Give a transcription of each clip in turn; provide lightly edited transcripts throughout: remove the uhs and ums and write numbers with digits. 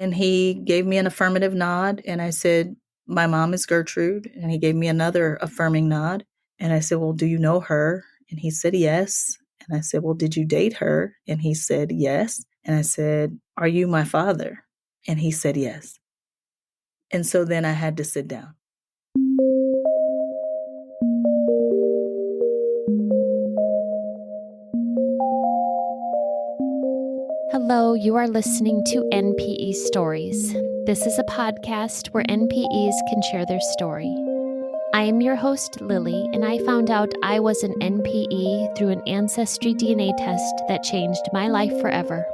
And he gave me an affirmative nod. And I said, my mom is Gertrude. And he gave me another affirming nod. And I said, well, do you know her? And he said, yes. And I said, well, did you date her? And he said, yes. And I said, are you my father? And he said, yes. And so then I had to sit down. Hello, you are listening to NPE Stories. This is a podcast where NPEs can share their story. I am your host, Lily, and I found out I was an NPE through an ancestry DNA test that changed my life forever.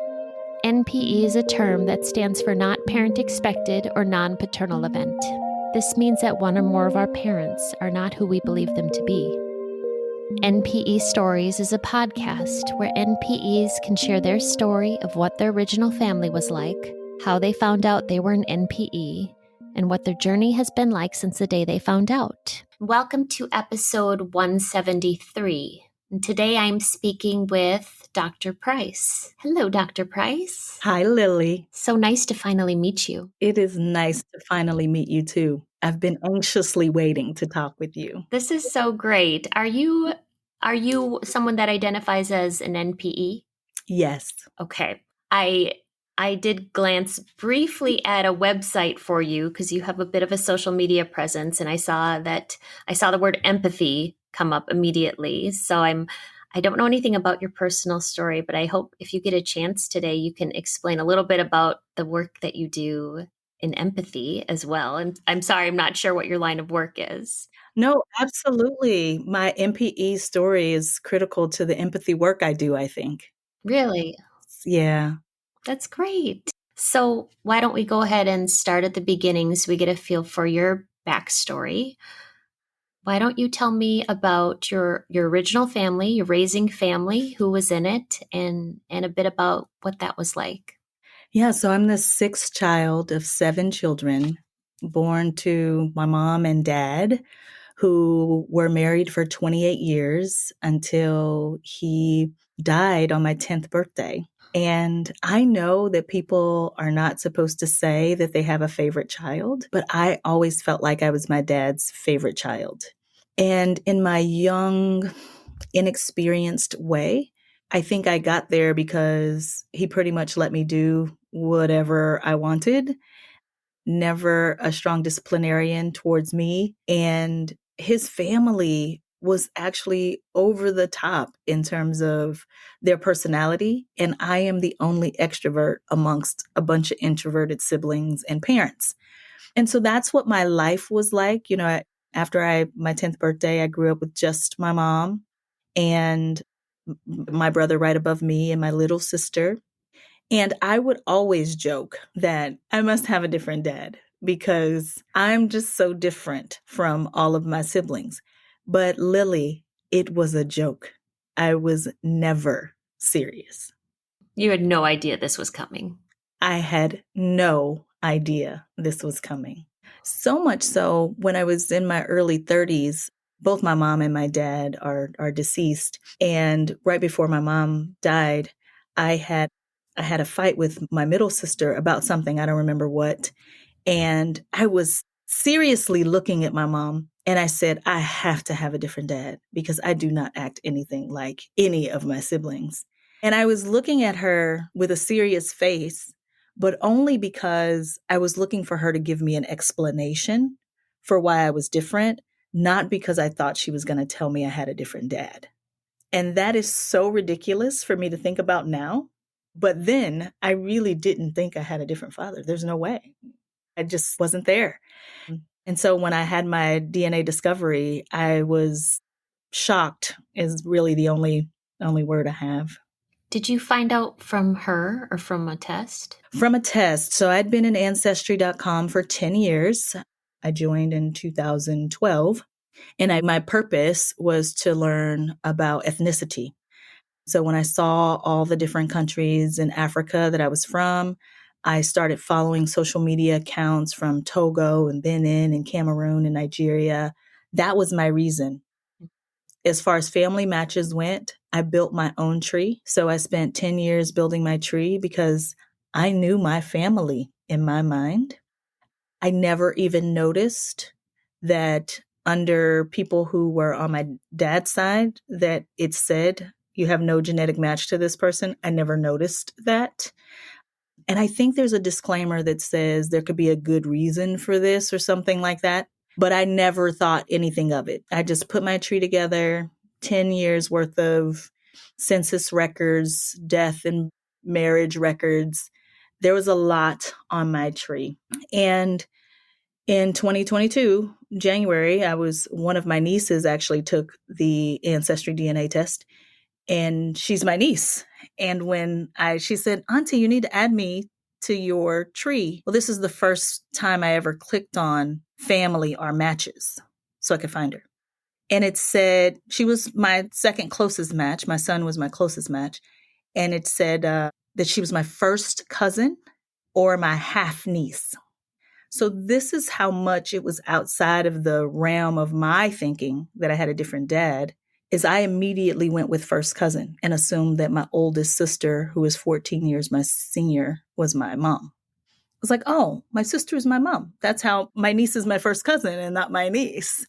NPE is a term that stands for Not Parent Expected or Non-Paternal Event. This means that one or more of our parents are not who we believe them to be. NPE Stories is a podcast where NPEs can share their story of what their original family was like, how they found out they were an NPE, and what their journey has been like since the day they found out. Welcome to episode 173. And today I'm speaking with Dr. Price. Hello, Dr. Price. Hi, Lily. So nice to finally meet you. It is nice to finally meet you too. I've been anxiously waiting to talk with you. This is so great. Are you someone that identifies as an NPE? Yes. Okay. I did glance briefly at a website for you because you have a bit of a social media presence, and I saw the word empathy come up immediately. So I don't know anything about your personal story, but I hope if you get a chance today, you can explain a little bit about the work that you do in empathy as well. And I'm sorry, I'm not sure what your line of work is. No, absolutely. My MPE story is critical to the empathy work I do, I think. Really? Yeah. That's great. So why don't we go ahead and start at the beginning so we get a feel for your backstory. Why don't you tell me about your original family, your raising family, who was in it, and a bit about what that was like? Yeah, so I'm the sixth child of 7 children, born to my mom and dad, who were married for 28 years until he died on my 10th birthday. And I know that people are not supposed to say that they have a favorite child, but I always felt like I was my dad's favorite child. And in my young, inexperienced way, I think I got there because he pretty much let me do whatever I wanted, never a strong disciplinarian towards me. And his family was actually over the top in terms of their personality. And I am the only extrovert amongst a bunch of introverted siblings and parents. And so that's what my life was like. You know, after my 10th birthday, I grew up with just my mom and my brother right above me and my little sister. And I would always joke that I must have a different dad because I'm just so different from all of my siblings. But Lily, it was a joke. I was never serious. You had no idea this was coming. I had no idea this was coming. So much so, when I was in my early 30s, both my mom and my dad are deceased. And right before my mom died, I had a fight with my middle sister about something, I don't remember what. And I was seriously looking at my mom and I said, I have to have a different dad because I do not act anything like any of my siblings. And I was looking at her with a serious face, but only because I was looking for her to give me an explanation for why I was different, not because I thought she was going to tell me I had a different dad. And that is so ridiculous for me to think about now. But then I really didn't think I had a different father. There's no way. I just wasn't there. And so when I had my DNA discovery, I was shocked is really the only word I have. Did you find out from her or from a test? From a test. So I'd been in Ancestry.com for 10 years. I joined in 2012. And my purpose was to learn about ethnicity. So when I saw all the different countries in Africa that I was from, I started following social media accounts from Togo and Benin and Cameroon and Nigeria. That was my reason. As far as family matches went, I built my own tree. So I spent 10 years building my tree because I knew my family in my mind. I never even noticed that under people who were on my dad's side that it said you have no genetic match to this person. I never noticed that. And I think there's a disclaimer that says there could be a good reason for this or something like that. But I never thought anything of it. I just put my tree together, 10 years worth of census records, death and marriage records. There was a lot on my tree. And in 2022, January, one of my nieces actually took the Ancestry DNA test, and she's my niece. And she said, Auntie, you need to add me to your tree. Well, this is the first time I ever clicked on family or matches so I could find her. And it said she was my second closest match. My son was my closest match. And it said that she was my first cousin or my half niece. So this is how much it was outside of the realm of my thinking that I had a different dad, is I immediately went with first cousin and assumed that my oldest sister, who is 14 years my senior, was my mom. I was like, oh, my sister is my mom. That's how my niece is my first cousin and not my niece.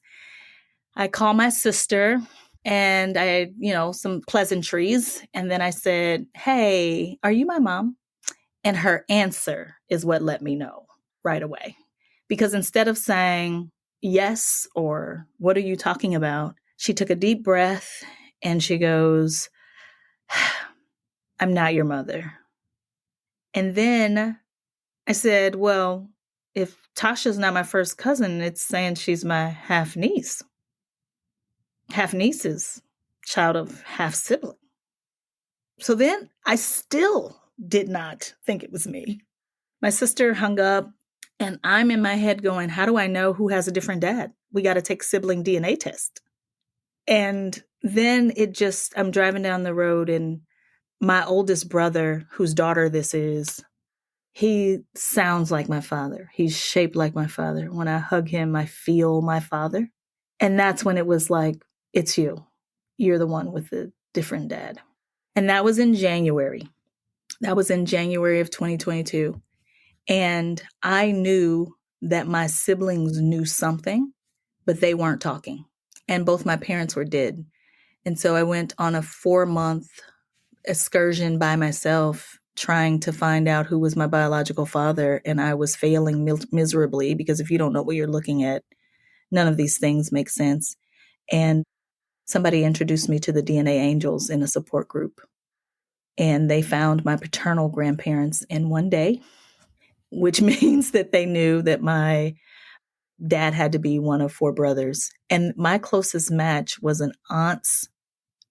I call my sister and I, some pleasantries. And then I said, hey, are you my mom? And her answer is what let me know right away. Because instead of saying yes or what are you talking about, she took a deep breath and she goes, I'm not your mother. And then I said, well, if Tasha's not my first cousin, it's saying she's my half niece. Half niece is child of half sibling. So then I still did not think it was me. My sister hung up and I'm in my head going, how do I know who has a different dad? We got to take sibling DNA test. And then I'm driving down the road and my oldest brother, whose daughter this is, he sounds like my father. He's shaped like my father. When I hug him, I feel my father. And that's when it was like, it's you. You're the one with the different dad. And that was in January. That was in January of 2022. And I knew that my siblings knew something, but they weren't talking. And both my parents were dead. And so I went on a 4-month excursion by myself, trying to find out who was my biological father. And I was failing miserably because if you don't know what you're looking at, none of these things make sense. And somebody introduced me to the DNA Angels in a support group. And they found my paternal grandparents in one day, which means that they knew that my dad had to be one of 4 brothers. And my closest match was an aunt's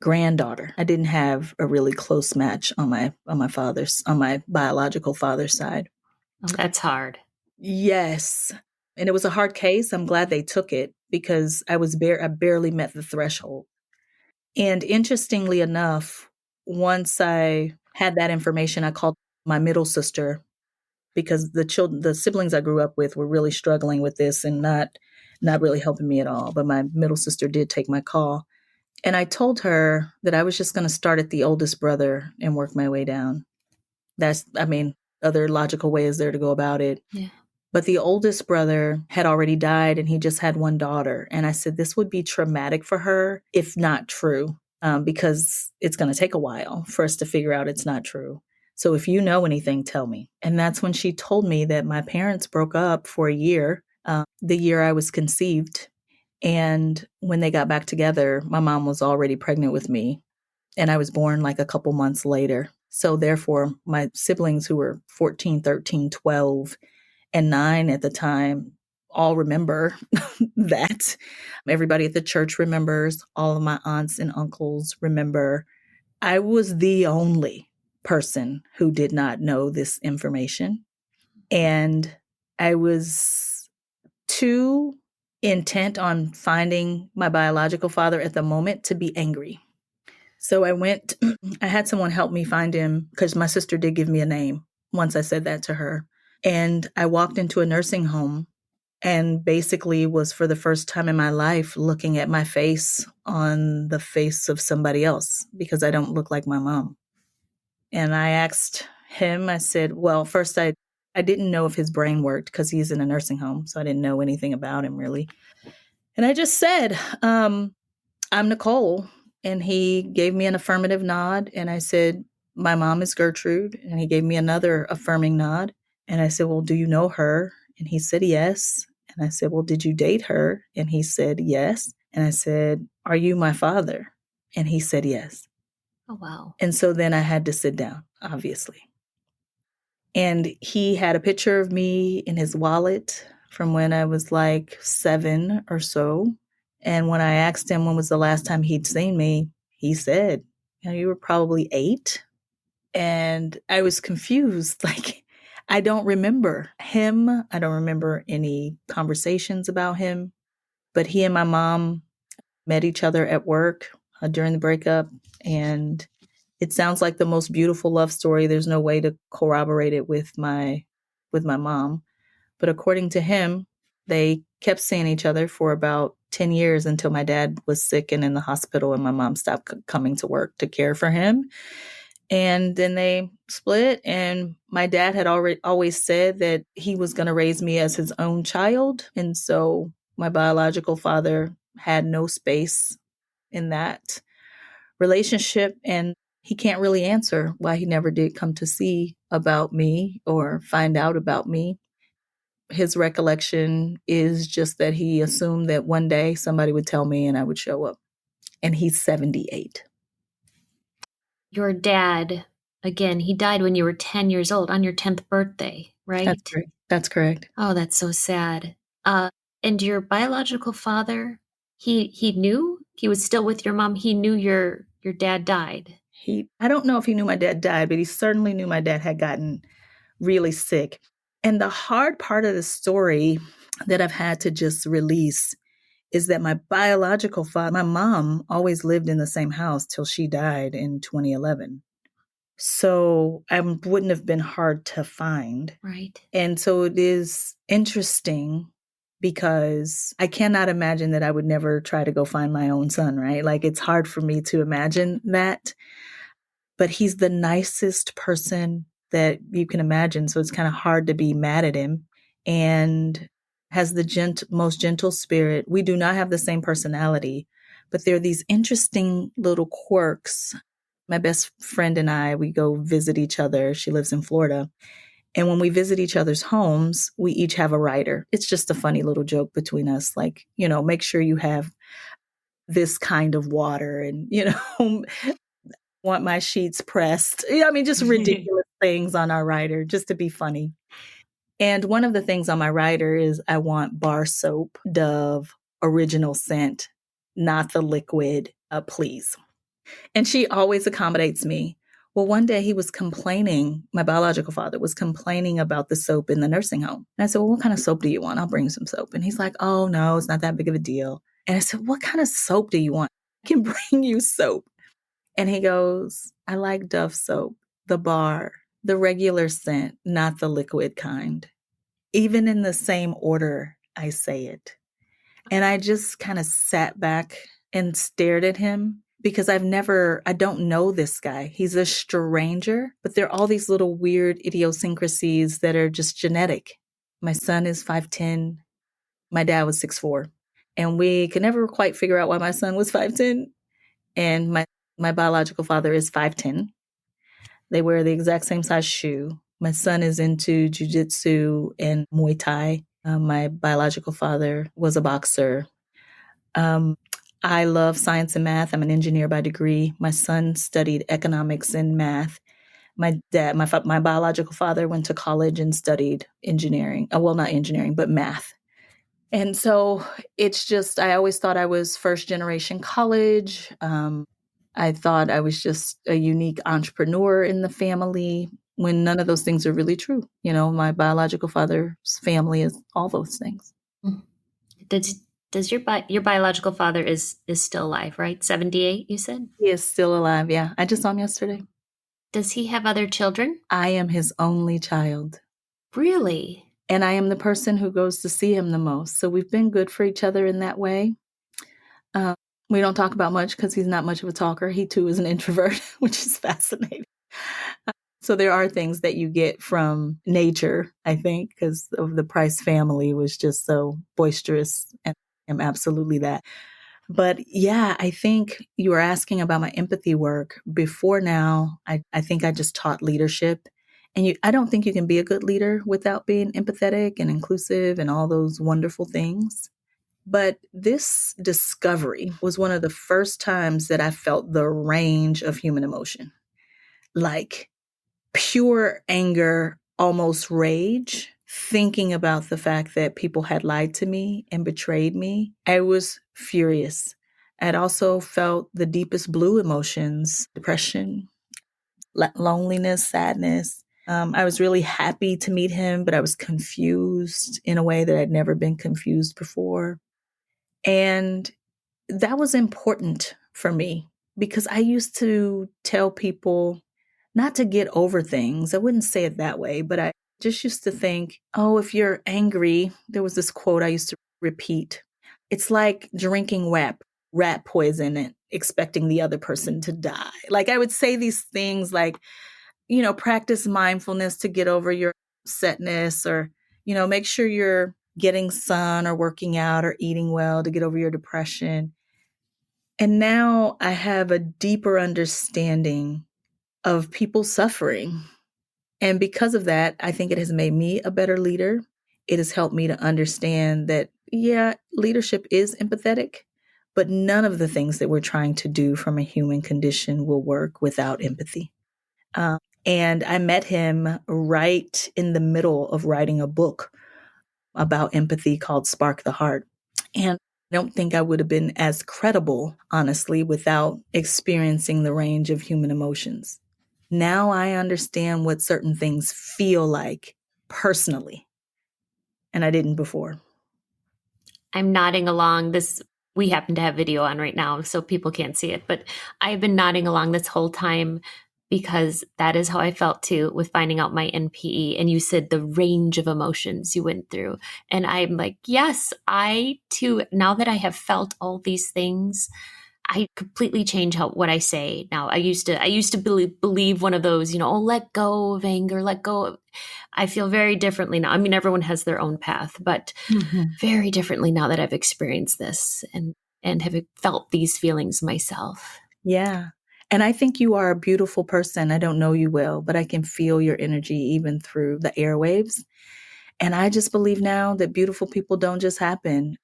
granddaughter. I didn't have a really close match on my biological father's side. Oh, that's hard. Yes. And it was a hard case. I'm glad they took it because I barely met the threshold. And interestingly enough, once I had that information, I called my middle sister because the siblings I grew up with were really struggling with this and not really helping me at all. But my middle sister did take my call. And I told her that I was just going to start at the oldest brother and work my way down. Other logical ways there to go about it. Yeah. But the oldest brother had already died and he just had one daughter. And I said, this would be traumatic for her, if not true, because it's going to take a while for us to figure out it's not true. So if you know anything, tell me. And that's when she told me that my parents broke up for a year, the year I was conceived. And when they got back together, my mom was already pregnant with me. And I was born like a couple months later. So therefore, my siblings who were 14, 13, 12, and 9 at the time all remember that. Everybody at the church remembers. All of my aunts and uncles remember. I was the only person who did not know this information. And I was too intent on finding my biological father at the moment to be angry. So I had someone help me find him because my sister did give me a name once I said that to her. And I walked into a nursing home and basically was for the first time in my life looking at my face on the face of somebody else because I don't look like my mom. And I asked him, I said, well, first I I didn't know if his brain worked because he's in a nursing home. So I didn't know anything about him really. And I just said, I'm Nicole. And he gave me an affirmative nod. And I said, my mom is Gertrude. And he gave me another affirming nod. And I said, well, do you know her? And he said, yes. And I said, well, did you date her? And he said, yes. And I said, are you my father? And he said, yes. Oh, wow. And so then I had to sit down, obviously. And he had a picture of me in his wallet from when I was like 7 or so. And when I asked him when was the last time he'd seen me, he said, you were probably 8. And I was confused. Like, I don't remember him. I don't remember any conversations about him. But he and my mom met each other at work during the breakup. And it sounds like the most beautiful love story. There's no way to corroborate it with my mom. But according to him, they kept seeing each other for about 10 years until my dad was sick and in the hospital and my mom stopped coming to work to care for him. And then they split, and my dad had always said that he was going to raise me as his own child. And so my biological father had no space in that relationship. And he can't really answer why he never did come to see about me or find out about me. His recollection is just that he assumed that one day somebody would tell me and I would show up. And he's 78. Your dad, again, he died when you were 10 years old on your 10th birthday, right? That's correct. Oh, that's so sad. And your biological father, he knew he was still with your mom. He knew your dad died. I don't know if he knew my dad died, but he certainly knew my dad had gotten really sick. And the hard part of the story that I've had to just release is that my biological father, my mom always lived in the same house till she died in 2011. So I wouldn't have been hard to find. Right. And so it is interesting because I cannot imagine that I would never try to go find my own son, right? Like, it's hard for me to imagine that. But he's the nicest person that you can imagine. So it's kind of hard to be mad at him, and has the most gentle spirit. We do not have the same personality, but there are these interesting little quirks. My best friend and I, we go visit each other. She lives in Florida. And when we visit each other's homes, we each have a writer. It's just a funny little joke between us. Like, make sure you have this kind of water and, want my sheets pressed. I mean, just ridiculous things on our writer just to be funny. And one of the things on my writer is I want bar soap, Dove, original scent, not the liquid, please. And she always accommodates me. Well, one day he was complaining, my biological father was complaining about the soap in the nursing home. And I said, well, what kind of soap do you want? I'll bring some soap. And he's like, oh, no, it's not that big of a deal. And I said, what kind of soap do you want? I can bring you soap. And he goes, I like Dove soap, the bar, the regular scent, not the liquid kind. Even in the same order, I say it. And I just kind of sat back and stared at him because I don't know this guy. He's a stranger, but there are all these little weird idiosyncrasies that are just genetic. My son is 5'10". My dad was 6'4". And we could never quite figure out why my son was 5'10". And my biological father is 5'10". They wear the exact same size shoe. My son is into jujitsu and Muay Thai. My biological father was a boxer. I love science and math. I'm an engineer by degree. My son studied economics and math. My biological father went to college and studied engineering. Well, not engineering, but math. And so it's just, I always thought I was first generation college. I thought I was just a unique entrepreneur in the family when none of those things are really true. My biological father's family is all those things. Does your biological father is still alive, right? 78, you said? He is still alive, yeah. I just saw him yesterday. Does he have other children? I am his only child. Really? And I am the person who goes to see him the most. So we've been good for each other in that way. We don't talk about much because he's not much of a talker. He too is an introvert, which is fascinating. So there are things that you get from nature, I think, because of the Price family was just so boisterous, and I'm absolutely that. But yeah, I think you were asking about my empathy work. Before now, I think I just taught leadership. And I don't think you can be a good leader without being empathetic and inclusive and all those wonderful things. But this discovery was one of the first times that I felt the range of human emotion, like pure anger, almost rage, thinking about the fact that people had lied to me and betrayed me. I was furious. I'd also felt the deepest blue emotions: depression, loneliness, sadness. I was really happy to meet him, but I was confused in a way that I'd never been confused before. And that was important for me because I used to tell people not to get over things. I wouldn't say it that way, but I just used to think, oh, if you're angry, there was this quote I used to repeat. It's like drinking rat poison and expecting the other person to die. Like I would say these things like, practice mindfulness to get over your upsetness, or, make sure you're getting sun or working out or eating well to get over your depression. And now I have a deeper understanding of people suffering. And because of that, I think it has made me a better leader. It has helped me to understand that, yeah, leadership is empathetic, but none of the things that we're trying to do from a human condition will work without empathy. And I met him right in the middle of writing a book about empathy called Spark the Heart. And I don't think I would have been as credible, honestly, without experiencing the range of human emotions. Now I understand what certain things feel like personally, and I didn't before. I'm nodding along this. We happen to have video on right now, so people can't see it, but I've been nodding along this whole time because that is how I felt too with finding out my NPE. And you said the range of emotions you went through. And I'm like, yes, I too, now that I have felt all these things, I completely change what I say now. I used to believe one of those, oh, let go of anger, let go of, I feel very differently now. I mean, everyone has their own path, but very differently now that I've experienced this and have felt these feelings myself. Yeah. And I think you are a beautiful person. I don't know you well, but I can feel your energy even through the airwaves. And I just believe now that beautiful people don't just happen.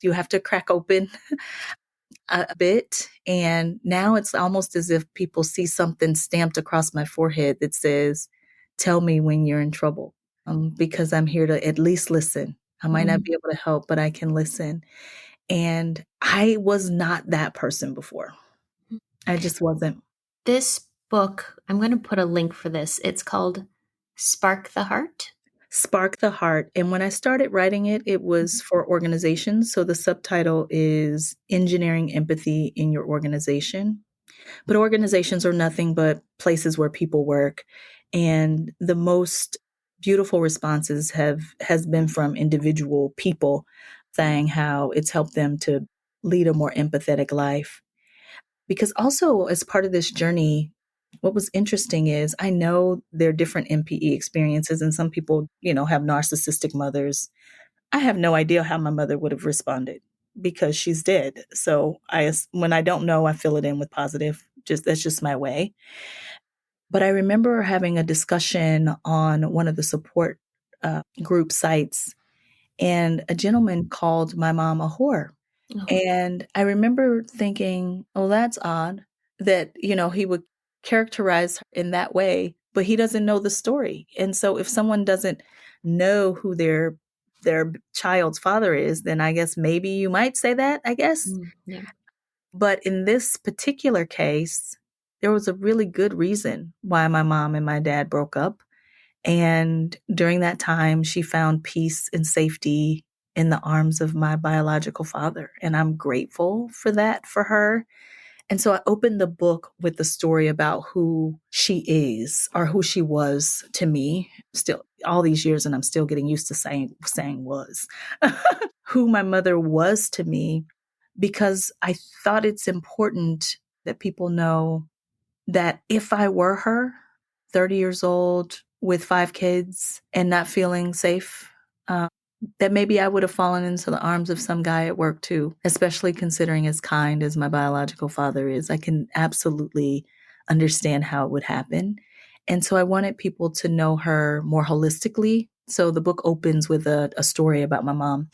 You have to crack open a bit. And now it's almost as if people see something stamped across my forehead that says, tell me when you're in trouble, because I'm here to at least listen. I might not be able to help, but I can listen. And I was not that person before. I just wasn't. This book, I'm going to put a link for this. It's called Spark the Heart. Spark the Heart. And when I started writing it, it was for organizations. So the subtitle is Engineering Empathy in Your Organization. But organizations are nothing but places where people work. And the most beautiful responses has been from individual people saying how it's helped them to lead a more empathetic life. Because also as part of this journey, what was interesting is I know there are different MPE experiences, and some people, have narcissistic mothers. I have no idea how my mother would have responded because she's dead. So when I don't know, I fill it in with positive. That's just my way. But I remember having a discussion on one of the support group sites, and a gentleman called my mom a whore. Oh. And I remember thinking, oh, that's odd that, he would characterize her in that way, but he doesn't know the story. And so if someone doesn't know who their child's father is, then I guess maybe you might say that, I guess. Yeah. But in this particular case, there was a really good reason why my mom and my dad broke up. And during that time, she found peace and safety in the arms of my biological father. And I'm grateful for that for her. And so I opened the book with the story about who she is, or who she was to me, still all these years, and I'm still getting used to saying was, who my mother was to me, because I thought it's important that people know that if I were her, 30 years old with 5 kids and not feeling safe, that maybe I would have fallen into the arms of some guy at work too, especially considering as kind as my biological father is. I can absolutely understand how it would happen. And so I wanted people to know her more holistically. So the book opens with a story about my mom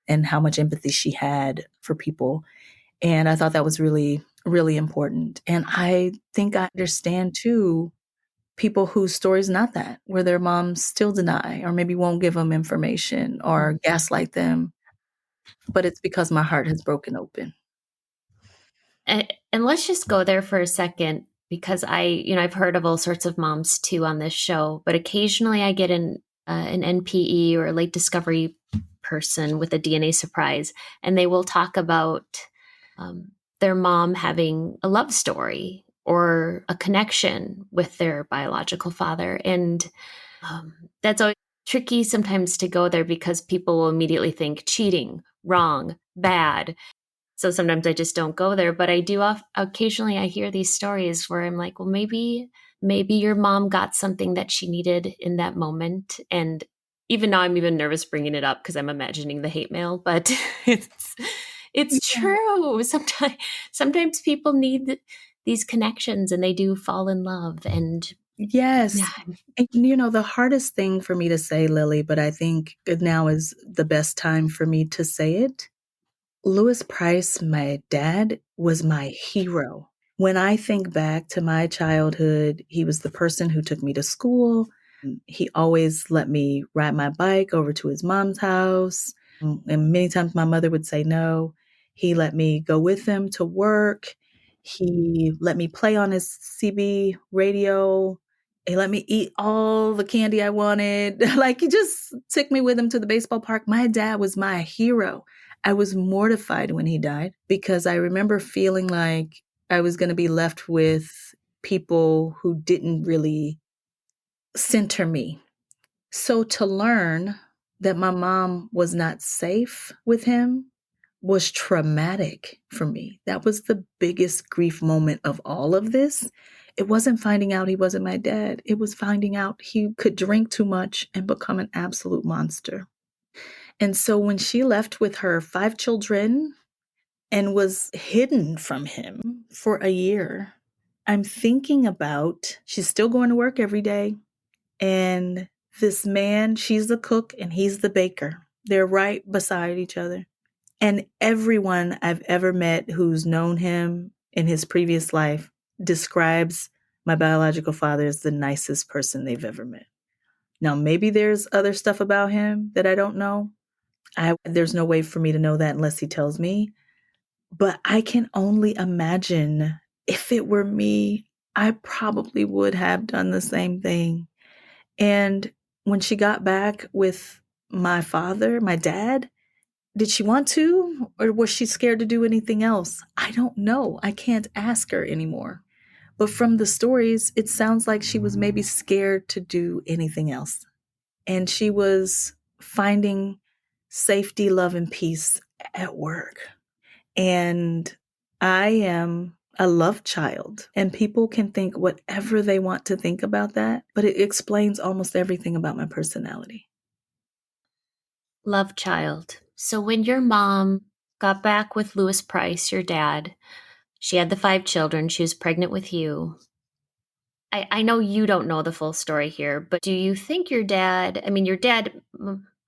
and how much empathy she had for people. And I thought that was really, really important. And I think I understand too people whose story's not that, where their moms still deny or maybe won't give them information or gaslight them, but it's because my heart has broken open. And let's just go there for a second because I've heard of all sorts of moms too on this show, but occasionally I get an NPE or a late discovery person with a DNA surprise, and they will talk about their mom having a love story or a connection with their biological father. And that's always tricky sometimes to go there because people will immediately think cheating, wrong, bad. So sometimes I just don't go there. But I do occasionally I hear these stories where I'm like, well, maybe your mom got something that she needed in that moment. And even now I'm even nervous bringing it up because I'm imagining the hate mail, but it's Yeah. true. Sometimes people need these connections and they do fall in love. And yeah, Yes. And, the hardest thing for me to say, Lily, but I think now is the best time for me to say it. Louis Price, my dad, was my hero. When I think back to my childhood, he was the person who took me to school. He always let me ride my bike over to his mom's house. And many times my mother would say no. He let me go with him to work. He let me play on his CB radio. He let me eat all the candy I wanted. Like, he just took me with him to the baseball park. My dad was my hero. I was mortified when he died because I remember feeling like I was going to be left with people who didn't really center me. So to learn that my mom was not safe with him was traumatic for me. That was the biggest grief moment of all of this. It wasn't finding out he wasn't my dad. It was finding out he could drink too much and become an absolute monster. And so when she left with her 5 children and was hidden from him for a year, I'm thinking about she's still going to work every day. And this man, she's the cook and he's the baker. They're right beside each other. And everyone I've ever met who's known him in his previous life describes my biological father as the nicest person they've ever met. Now, maybe there's other stuff about him that I don't know. There's no way for me to know that unless he tells me. But I can only imagine if it were me, I probably would have done the same thing. And when she got back with my father, my dad, did she want to, or was she scared to do anything else? I don't know. I can't ask her anymore. But from the stories, it sounds like she was maybe scared to do anything else. And she was finding safety, love, and peace at work. And I am a love child, and people can think whatever they want to think about that, but it explains almost everything about my personality. love child. So when your mom got back with Louis Price, your dad, she had the 5 children. She was pregnant with you. I know you don't know the full story here, but do you think your dad, your dad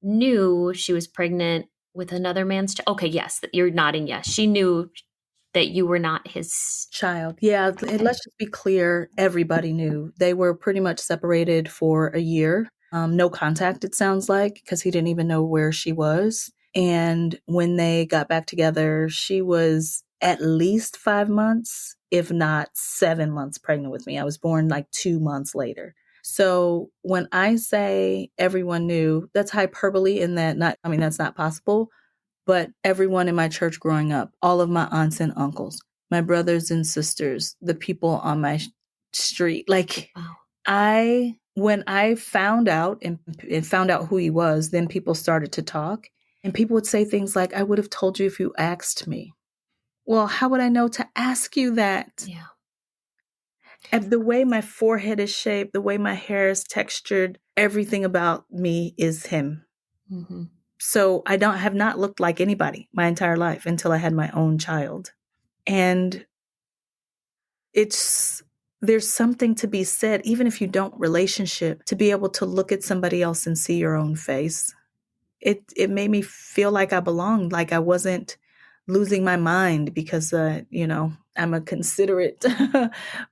knew she was pregnant with another man's child? Okay, yes, you're nodding yes. She knew that you were not his Child. Yeah, and let's just be clear, everybody knew. They were pretty much separated for a year. No contact, it sounds like, because he didn't even know where she was. And when they got back together, she was at least 5 months, if not 7 months pregnant with me. I was born like 2 months later. So when I say everyone knew, that's hyperbole in that that's not possible. But everyone in my church growing up, all of my aunts and uncles, my brothers and sisters, the people on my street, like wow. when I found out and found out who he was, then people started to talk and people would say things like, I would have told you if you asked me. Well, how would I know to ask you that? Yeah. And the way my forehead is shaped, the way my hair is textured, everything about me is him. Mm-hmm. So I don't have not looked like anybody my entire life until I had my own child. And it's there's something to be said, even if you don't relationship, to be able to look at somebody else and see your own face. It made me feel like I belonged, like I wasn't losing my mind because I'm a considerate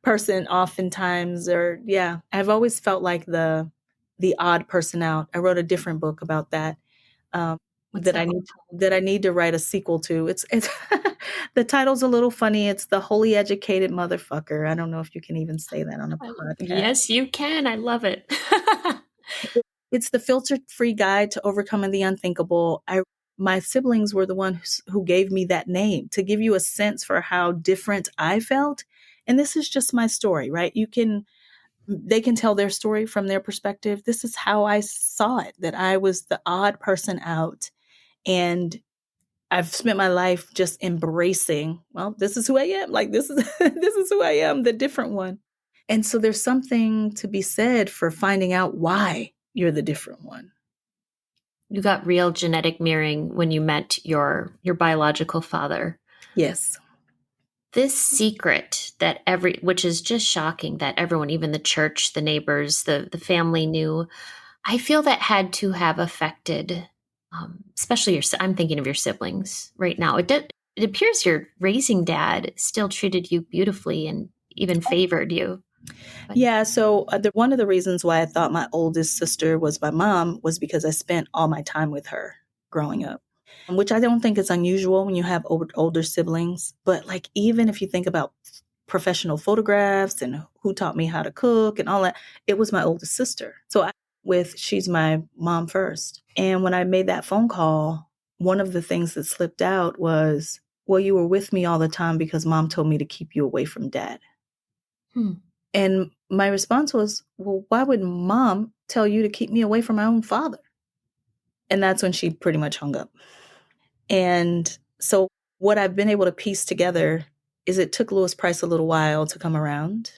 person oftentimes, or yeah, I've always felt like the odd person out. I wrote a different book about that. Um, What's that? that I need to write a sequel to. It's the title's a little funny. It's The Wholly Educated Motherfucker. I don't know if you can even say that on a podcast. Yes, you can. I love it. It's the filter-free guide to overcoming the unthinkable. My siblings were the ones who gave me that name to give you a sense for how different I felt. And this is just my story, right? They can tell their story from their perspective. This is how I saw it, that I was the odd person out. And I've spent my life just embracing, well, this is who I am. Like this is this is who I am, the different one. And so there's something to be said for finding out why you're the different one. You got real genetic mirroring when you met your biological father. Yes. This secret that which is just shocking that everyone, even the church, the neighbors, the family knew. I feel that had to have affected, especially I'm thinking of your siblings right now. It appears your raising dad still treated you beautifully and even favored you. But Yeah. So one of the reasons why I thought my oldest sister was my mom was because I spent all my time with her growing up, which I don't think is unusual when you have older siblings. But like, even if you think about professional photographs and who taught me how to cook and all that, it was my oldest sister. So she's my mom first. And when I made that phone call, one of the things that slipped out was, well, you were with me all the time because mom told me to keep you away from dad. hmm. And my response was, well, why would mom tell you to keep me away from my own father? And that's when she pretty much hung up. And so what I've been able to piece together is it took Louis Price a little while to come around.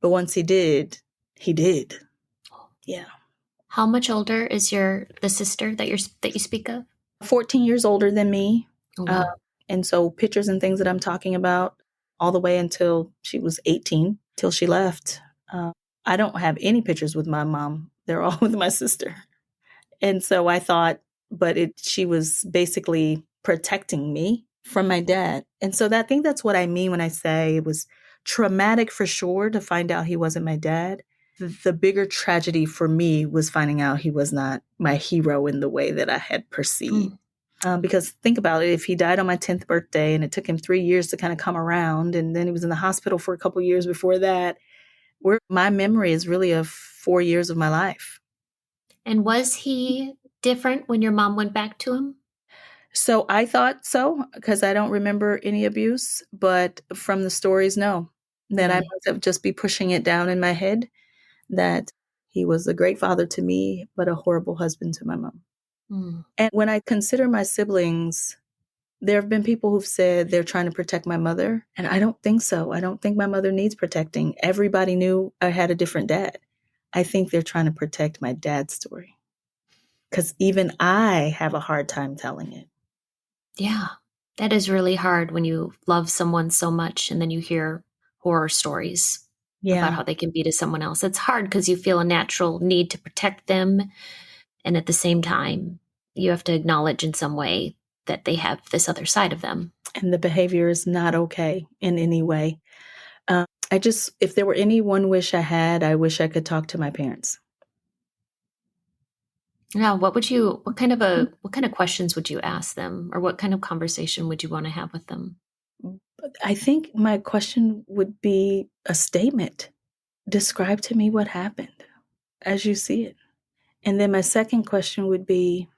But once he did, he did. Yeah. How much older is the sister that you speak of? 14 years older than me. Oh, wow. And so pictures and things that I'm talking about all the way until she was 18, till she left. Uh, I don't have any pictures with my mom. They're all with my sister. And so I thought, she was basically protecting me from my dad. And so I think that's what I mean when I say it was traumatic for sure to find out he wasn't my dad. The bigger tragedy for me was finding out he was not my hero in the way that I had perceived. Because think about it, if he died on my 10th birthday and it took him 3 years to kind of come around, and then he was in the hospital for a couple of years before that, my memory is really of 4 years of my life. And was he different when your mom went back to him? So I thought so, because I don't remember any abuse, but from the stories, no. That I Really? must have just be pushing it down in my head that he was a great father to me, but a horrible husband to my mom. Mm. And when I consider my siblings, there have been people who've said they're trying to protect my mother, and I don't think so. I don't think my mother needs protecting. Everybody knew I had a different dad. I think they're trying to protect my dad's story, because even I have a hard time telling it. Yeah, that is really hard when you love someone so much and then you hear horror stories about Yeah. how they can be to someone else. It's hard because you feel a natural need to protect them. And at the same time, you have to acknowledge in some way that they have this other side of them. And the behavior is not okay in any way. If there were any one wish I had, I wish I could talk to my parents. Now, what kind of questions would you ask them, or what kind of conversation would you want to have with them? I think my question would be a statement. Describe to me what happened as you see it. And then my second question would be,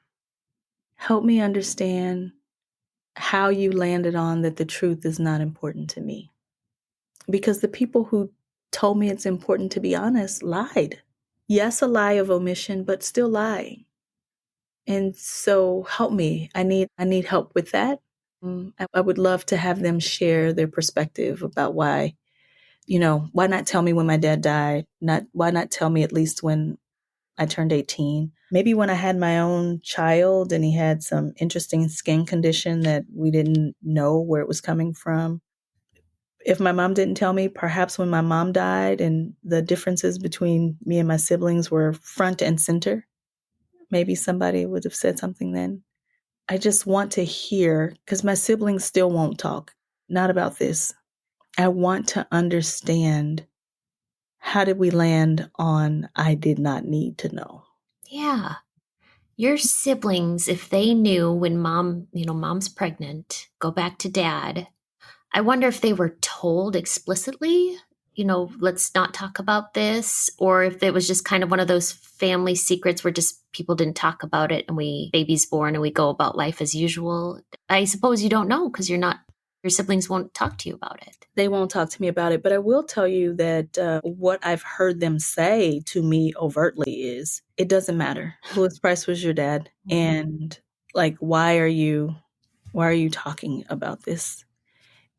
help me understand how you landed on that the truth is not important to me. Because the people who told me it's important to be honest lied. Yes, a lie of omission, but still lying. And so help me. I need help with that. I would love to have them share their perspective about why why not tell me when my dad died? Why not tell me at least when I turned 18? Maybe when I had my own child and he had some interesting skin condition that we didn't know where it was coming from. If my mom didn't tell me, perhaps when my mom died and the differences between me and my siblings were front and center, maybe somebody would have said something then. I just want to hear, because my siblings still won't talk, not about this. I want to understand, how did we land on I did not need to know? Yeah. Your siblings, if they knew when mom's pregnant, go back to dad. I wonder if they were told explicitly, let's not talk about this, or if it was just kind of one of those family secrets where just people didn't talk about it and baby's born and we go about life as usual. I suppose you don't know because your siblings won't talk to you about it. They won't talk to me about it, but I will tell you that what I've heard them say to me overtly is, it doesn't matter. Louis Price was your dad. And like, why are you talking about this?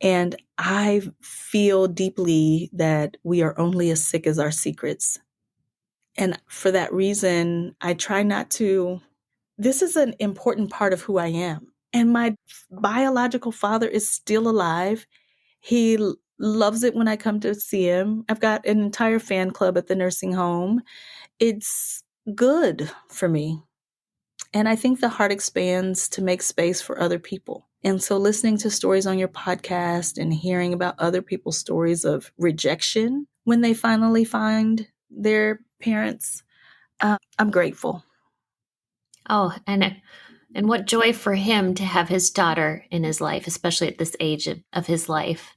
And I feel deeply that we are only as sick as our secrets. And for that reason, I try not to. This is an important part of who I am. And my biological father is still alive. He loves it when I come to see him. I've got an entire fan club at the nursing home. It's good for me. And I think the heart expands to make space for other people. And so listening to stories on your podcast and hearing about other people's stories of rejection when they finally find their parents, I'm grateful. Oh, and what joy for him to have his daughter in his life, especially at this age of his life.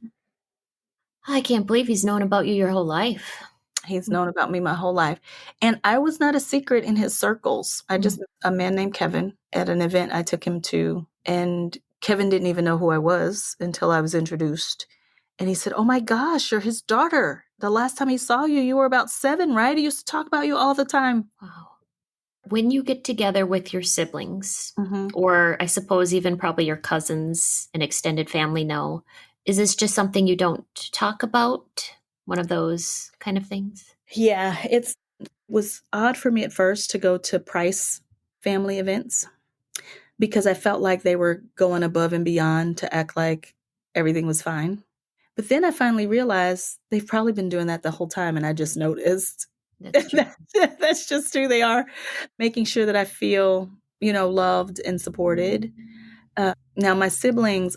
I can't believe he's known about you your whole life. He's known about me my whole life. And I was not a secret in his circles. I just met a man named Kevin at an event I took him to. And Kevin didn't even know who I was until I was introduced. And he said, "Oh my gosh, you're his daughter. The last time he saw you, you were about 7, right? He used to talk about you all the time." Wow. When you get together with your siblings, Mm-hmm. or I suppose even probably your cousins and extended family know, is this just something you don't talk about? One of those kind of things? Yeah, it was odd for me at first to go to Price family events because I felt like they were going above and beyond to act like everything was fine. But then I finally realized they've probably been doing that the whole time, and I just noticed. That's true. That's just who they are, making sure that I feel, loved and supported. Now, my siblings,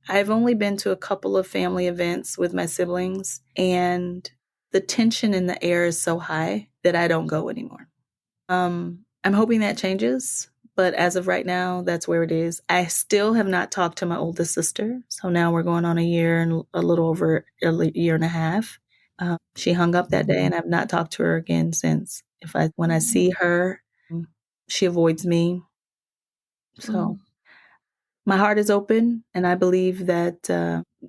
I've only been to a couple of family events with my siblings, and the tension in the air is so high that I don't go anymore. I'm hoping that changes, but as of right now, that's where it is. I still have not talked to my oldest sister, so now we're going on a year and a little over a year and a half. She hung up that day, and I've not talked to her again since. When I see her, she avoids me. So my heart is open, and I believe that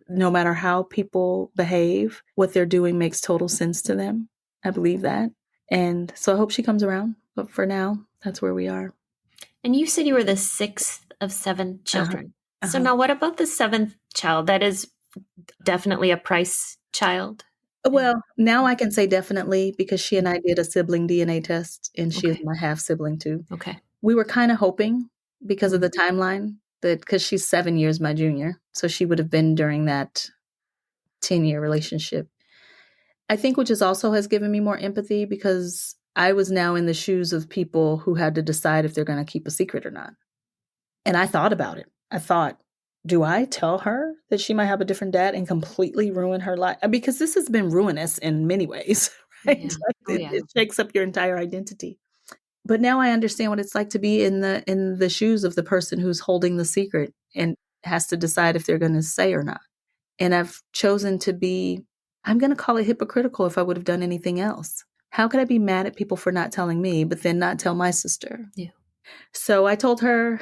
no matter how people behave, what they're doing makes total sense to them. I believe that. And so I hope she comes around. But for now, that's where we are. And you said you were the 6th of 7 children. So Uh-huh. now what about the 7th child? That is definitely a Price child? Well, now I can say definitely because she and I did a sibling DNA test, and she is Okay. my half sibling too. Okay. We were kind of hoping because of the timeline because she's 7 years my junior. So she would have been during that 10-year relationship. I think which is also has given me more empathy because I was now in the shoes of people who had to decide if they're going to keep a secret or not. And I thought about it. I thought, do I tell her that she might have a different dad and completely ruin her life? Because this has been ruinous in many ways, right? Yeah. Like it shakes up your entire identity. But now I understand what it's like to be in the shoes of the person who's holding the secret and has to decide if they're going to say or not. And I've chosen to be, I'm going to call it hypocritical if I would have done anything else. How could I be mad at people for not telling me, but then not tell my sister? Yeah. So I told her,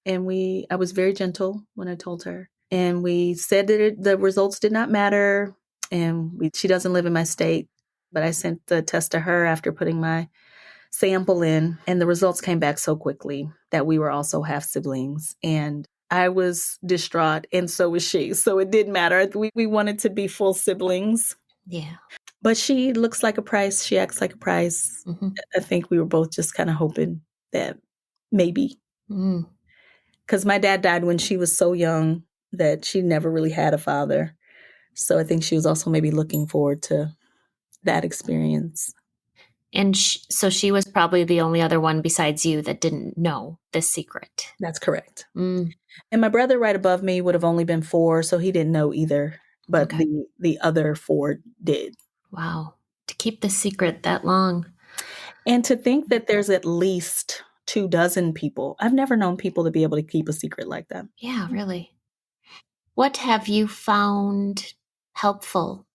and I was very gentle when I told her. And we said that the results did not matter. And she doesn't live in my state, but I sent the test to her after putting my sample in. And the results came back so quickly that we were also half siblings. And I was distraught, and so was she. So it didn't matter. We wanted to be full siblings. Yeah. But she looks like a Price. She acts like a Price. Mm-hmm. I think we were both just kind of hoping that maybe. Mm. Because my dad died when she was so young that she never really had a father. So I think she was also maybe looking forward to that experience. And so she was probably the only other one besides you that didn't know this secret. That's correct. Mm. And my brother right above me would have only been 4, so he didn't know either. But Okay. the other 4 did. Wow. To keep the secret that long. And to think that there's at least 2 dozen people. I've never known people to be able to keep a secret like that. Yeah, really. What have you found helpful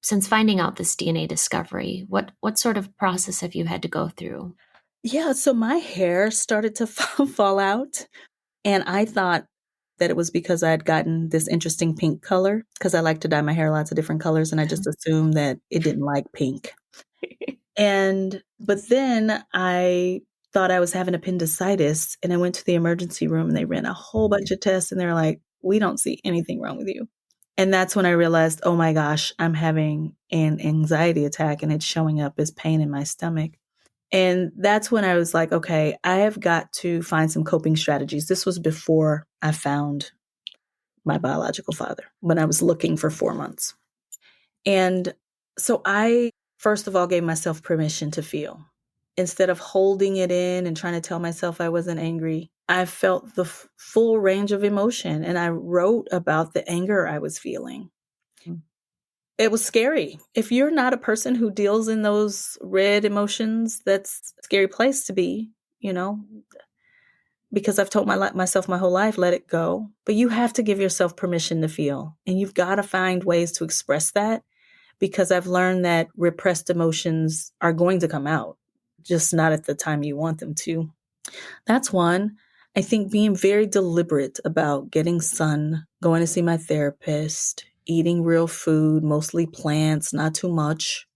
since finding out this DNA discovery? What sort of process have you had to go through? Yeah, so my hair started to fall out, and I thought that it was because I had gotten this interesting pink color because I like to dye my hair lots of different colors, and I just assumed that it didn't like pink. But then I thought I was having appendicitis, and I went to the emergency room, and they ran a whole bunch of tests, and they're like, "We don't see anything wrong with you." And that's when I realized, "Oh my gosh, I'm having an anxiety attack, and it's showing up as pain in my stomach." And that's when I was like, "Okay, I have got to find some coping strategies." This was before I found my biological father, when I was looking for 4 months. And so I, first of all, gave myself permission to feel. Instead of holding it in and trying to tell myself I wasn't angry, I felt the full range of emotion, and I wrote about the anger I was feeling. It was scary. If you're not a person who deals in those red emotions, that's a scary place to be, you know, because I've told myself my whole life, let it go. But you have to give yourself permission to feel, and you've got to find ways to express that, because I've learned that repressed emotions are going to come out, just not at the time you want them to. That's one. I think being very deliberate about getting sun, going to see my therapist, eating real food, mostly plants, not too much.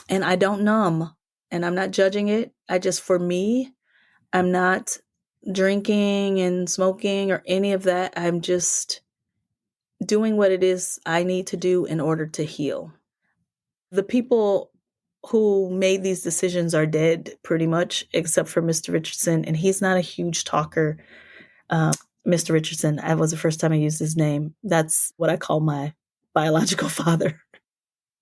And I don't numb, and I'm not judging it. For me, I'm not drinking and smoking or any of that. I'm just doing what it is I need to do in order to heal. The people who made these decisions are dead pretty much, except for Mr. Richardson, and he's not a huge talker. Mr. Richardson, that was the first time I used his name. That's what I call my biological father.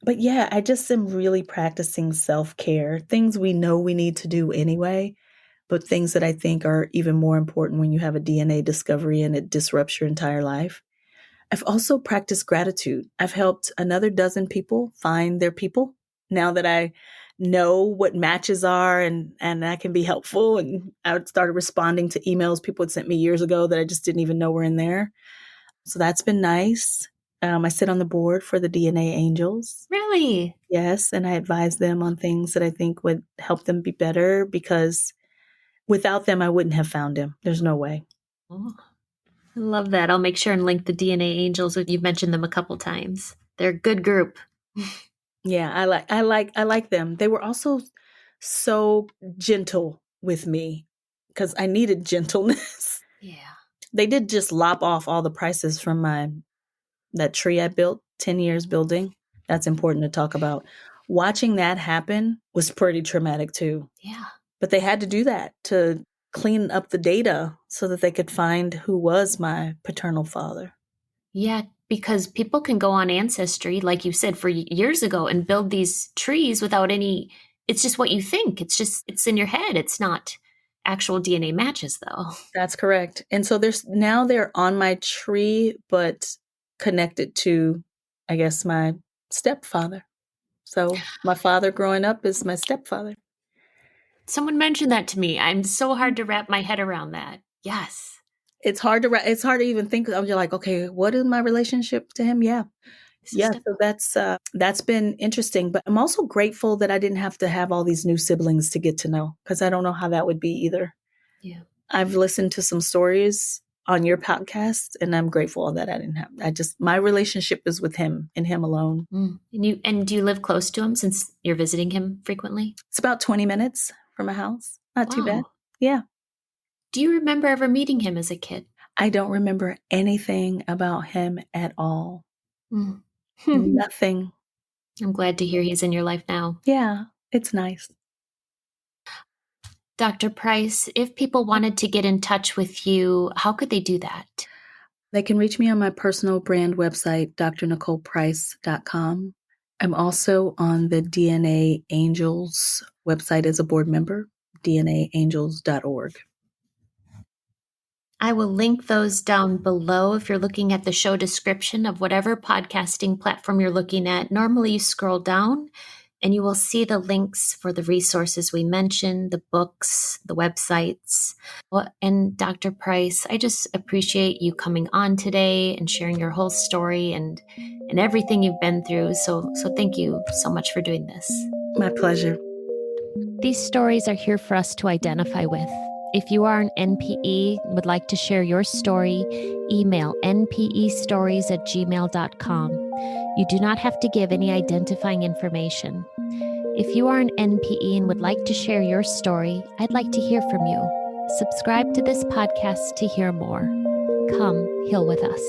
But yeah, I just am really practicing self-care, things we know we need to do anyway, but things that I think are even more important when you have a DNA discovery and it disrupts your entire life. I've also practiced gratitude. I've helped another dozen people find their people now that I know what matches are, and that can be helpful. And I started responding to emails people had sent me years ago that I just didn't even know were in there. So that's been nice. I sit on the board for the DNA Angels. Really? Yes, and I advise them on things that I think would help them be better, because without them, I wouldn't have found him. There's no way. Oh, I love that. I'll make sure and link the DNA Angels. You've mentioned them a couple times. They're a good group. Yeah, I like them. They were also so gentle with me because I needed gentleness. Yeah. They did just lop off all the prices from that tree I built 10 years building. That's important to talk about. Watching that happen was pretty traumatic too. Yeah. But they had to do that to clean up the data so that they could find who was my paternal father. Yeah, because people can go on Ancestry, like you said, for years ago and build these trees without any, it's just what you think. It's in your head. It's not actual DNA matches, though. That's correct. And so they're on my tree, but connected to, I guess, my stepfather. So my father growing up is my stepfather. Someone mentioned that to me. I'm so hard to wrap my head around that. Yes. It's hard to even think of. You're like, okay, what is my relationship to him? Yeah. It's Yeah. just So that's been interesting. But I'm also grateful that I didn't have to have all these new siblings to get to know, because I don't know how that would be either. yeah. I've listened to some stories on your podcast, and I'm grateful that I didn't have. My relationship is with him and him alone. And do you live close to him since you're visiting him frequently? It's about 20 minutes from my house. Not too bad. Wow. Yeah. Do you remember ever meeting him as a kid? I don't remember anything about him at all. Mm. Nothing. I'm glad to hear he's in your life now. Yeah, it's nice. Dr. Price, if people wanted to get in touch with you, how could they do that? They can reach me on my personal brand website, drnicoleprice.com. I'm also on the DNA Angels website as a board member, dnaangels.org. I will link those down below if you're looking at the show description of whatever podcasting platform you're looking at. Normally, you scroll down and you will see the links for the resources we mentioned, the books, the websites. And Dr. Price, I just appreciate you coming on today and sharing your whole story and everything you've been through. So thank you so much for doing this. My pleasure. These stories are here for us to identify with. If you are an NPE and would like to share your story, email npestories@gmail.com. You do not have to give any identifying information. If you are an NPE and would like to share your story, I'd like to hear from you. Subscribe to this podcast to hear more. Come heal with us.